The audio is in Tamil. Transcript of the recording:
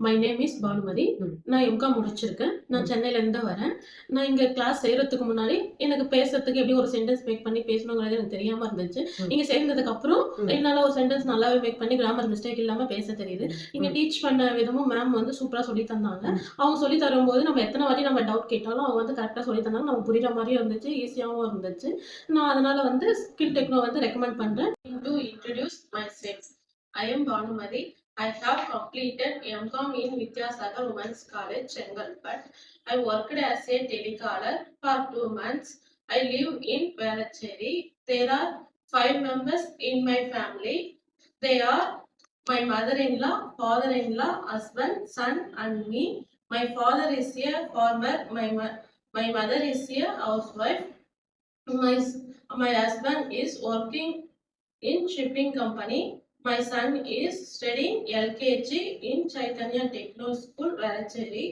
My name is Bhanumathi. நான் எம்காம் முடிச்சிருக்கேன். நான் சென்னையிலேருந்து தான் வரேன். நான் இங்கே கிளாஸ் சேர்றதுக்கு முன்னாடி எனக்கு பேசுறதுக்கு எப்படி ஒரு சென்டென்ஸ் மேக் பண்ணி பேசணுங்கிறது எனக்கு தெரியாமல் இருந்துச்சு. இங்கே சேர்ந்ததுக்கப்புறம் என்னால் ஒரு சென்டென்ஸ் நல்லாவே மேக் பண்ணி கிராமர் மிஸ்டேக் இல்லாமல் பேச தெரியுது. இங்கே டீச் பண்ண விதமும் மேம் வந்து சூப்பராக சொல்லி தந்தாங்க. அவங்க சொல்லி தரும்போது நம்ம எத்தனை வாட்டி நம்ம டவுட் கேட்டாலும் அவங்க வந்து கரெக்டாக சொல்லி தந்தாங்க. நமக்கு புரியுற மாதிரியும் இருந்துச்சு, ஈஸியாகவும் இருந்துச்சு. நான் அதனால வந்து ஸ்கில் டெக்னோ வந்து ரெக்கமெண்ட் பண்ணுறேன். To introduce my self, I am Bhanumati. I have completed MCom in Vidyasagar Women's College, Chengalpet. I worked as a telecaller for 2 months. I live in Velachery. There are 5 members in my family. They are my mother-in-law, father-in-law, husband, son, and me. My father is a farmer. My mother is a housewife. My husband is working in shipping company. My son is studying LKG in Chaitanya Techno School, Velachery.